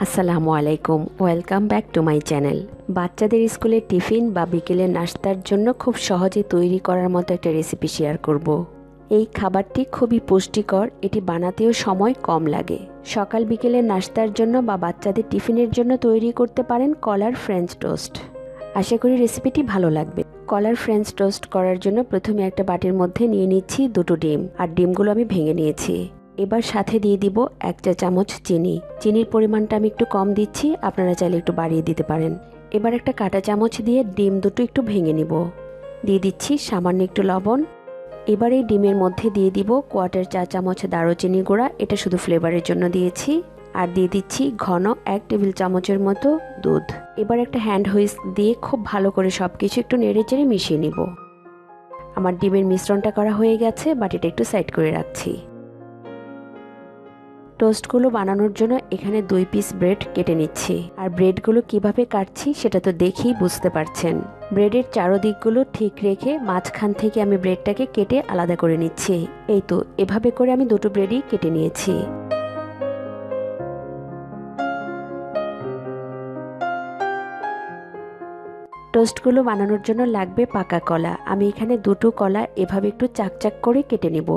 আসসালামু আলাইকুম, welcome back to my channel. বাচ্চাদের স্কুলের টিফিন বা বিকেলের নাস্তার জন্য খুব সহজে তৈরি করার মতো একটা রেসিপি শেয়ার করব। এই খাবারটি খুবই পুষ্টিকর, এটি বানাতেও সময় কম লাগে। সকাল বিকেলের নাস্তার জন্য বা বাচ্চাদের টিফিনের জন্য তৈরি করতে পারেন কলার ফ্রেঞ্চ টোস্ট। আশা করি রেসিপিটি ভালো লাগবে। কলার ফ্রেঞ্চ টোস্ট করার জন্য প্রথমে একটা বাটির মধ্যে নিয়ে নিচ্ছি 2টো ডিম, আর ডিমগুলো আমি ভেঙে নিয়েছি। এবার সাথে দিয়ে দিব 1 চা চামচ চিনি। চিনির পরিমাণটা আমি একটু কম দিচ্ছি, আপনারা চাইলে একটু বাড়িয়ে দিতে পারেন। এবার একটা কাঁটা চামচ দিয়ে ডিম দুটো একটু ভেঙে নিব। দিয়ে দিচ্ছি সামান্য একটু লবণ। এবার এই ডিমের মধ্যে দিয়ে দিব 1/4 চা চামচ দারুচিনি গুঁড়া, এটা শুধু ফ্লেভারের জন্য দিয়েছি। আর দিয়ে দিচ্ছি ঘন 1 টেবিল চামচের মতো দুধ। এবার একটা হ্যান্ড হুইস্ক দিয়ে খুব ভালো করে সব কিছু একটু নেড়েচেড়ে মিশিয়ে নিব। আমার ডিমের মিশ্রণটা করা হয়ে গেছে, বাটিটা একটু সাইড করে রাখছি। টোস্টগুলো বানানোর জন্য এখানে 2 পিস ব্রেড কেটে নিচ্ছি। আর ব্রেডগুলো কিভাবে কাটছি সেটা তো দেখেই বুঝতে পারছেন। ব্রেডের চারদিকগুলো ঠিক রেখে মাঝখান থেকে আমি ব্রেডটাকে কেটে আলাদা করে নিচ্ছি। এই তো এভাবে করে আমি 2টো ব্রেডই কেটে নিয়েছি। টোস্টগুলো বানানোর জন্য লাগবে পাকা কলা। আমি এখানে 2টো কলা এভাবে একটু চাকচাক করে কেটে নেব।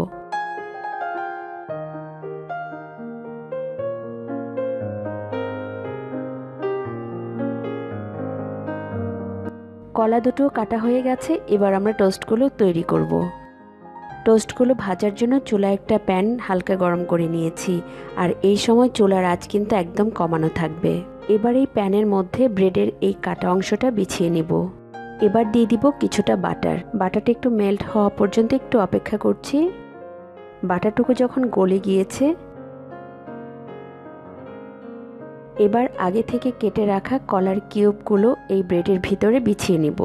কলা দুটো কাটা হয়ে গেছে, এবার আমরা টোস্টগুলো তৈরি করব। টোস্টগুলো ভাজার জন্য চুলায় একটা প্যান হালকা গরম করে নিয়েছি। আর এই সময় চুলার আঁচ কিন্তু একদম কমানো থাকবে। এবার এই প্যানের মধ্যে ব্রেডের এই কাটা অংশটা বিছিয়ে নিব। এবার দিয়ে দিব কিছুটা বাটার। বাটারটা একটু মেল্ট হওয়া পর্যন্ত একটু অপেক্ষা করছি। বাটারটুকু যখন গলে গিয়েছে, এবার আগে থেকে কেটে রাখা কলার কিউবগুলো এই ব্রেডের ভিতরে বিছিয়ে নিব।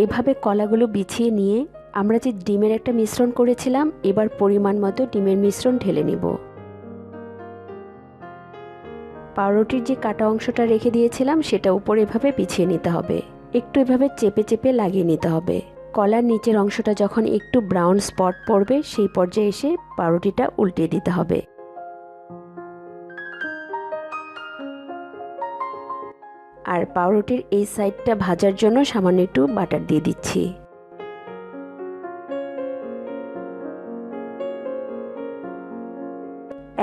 এইভাবে কলাগুলো বিছিয়ে নিয়ে আমরা যে ডিমের একটা মিশ্রণ করেছিলাম, এবার পরিমাণ মতো ডিমের মিশ্রণ ঢেলে নিব। পাউরুটির যে কাটা অংশটা রেখে দিয়েছিলাম সেটা উপরে এভাবে বিছিয়ে নিতে হবে। একটু এভাবে চেপে চেপে লাগিয়ে নিতে হবে। কলার নিচের অংশটা যখন একটু ব্রাউন স্পট পড়বে, সেই পর্যায়ে এসে পাউরুটিটা উল্টিয়ে দিতে হবে। আর পাউরুটির এই সাইডটা ভাজার জন্য সামান্য একটু বাটার দিয়ে দিচ্ছি।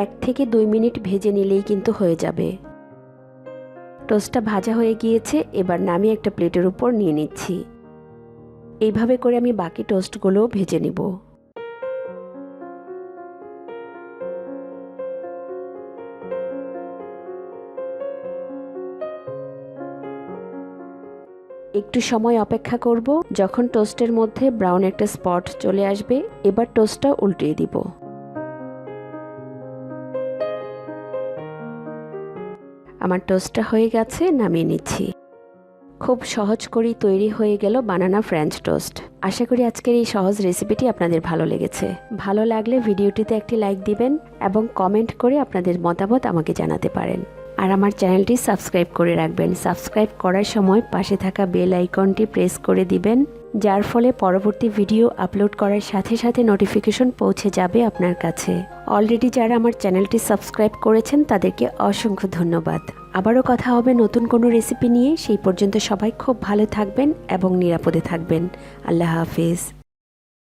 1 থেকে 2 মিনিট ভেজে নিলেই কিন্তু হয়ে যাবে। টোস্টটা ভাজা হয়ে গিয়েছে, এবার নামিয়ে একটা প্লেটের উপর নিয়ে নিচ্ছি। এইভাবে করে আমি বাকি টোস্টগুলো ভেজে নিব। একটু সময় অপেক্ষা করব। যখন টোস্টের মধ্যে ব্রাউন একটা স্পট চলে আসবে, এবার টোস্টটা উল্টিয়ে দিব। আমার টোস্টটা হয়ে গেছে, নামিয়ে নিচ্ছি। খুব সহজ করেই তৈরি হয়ে গেল বানানা ফ্রেঞ্চ টোস্ট। আশা করি আজকের এই সহজ রেসিপিটি আপনাদের ভালো লেগেছে। ভালো লাগলে ভিডিওটিতে একটি লাইক দিবেন এবং কমেন্ট করে আপনাদের মতামত আমাকে জানাতে পারেন। আর আমার চ্যানেলটি সাবস্ক্রাইব করে রাখবেন। সাবস্ক্রাইব করার সময় পাশে থাকা বেল আইকনটি প্রেস করে দিবেন, যার ফলে পরবর্তী ভিডিও আপলোড করার সাথে সাথে নোটিফিকেশন পৌঁছে যাবে আপনার কাছে। অলরেডি যারা আমার চ্যানেলটি সাবস্ক্রাইব করেছেন তাদেরকে অসংখ্য ধন্যবাদ। আবারও কথা হবে নতুন কোনো রেসিপি নিয়ে। সেই পর্যন্ত সবাই খুব ভালো থাকবেন এবং নিরাপদে থাকবেন। আল্লাহ হাফিজ।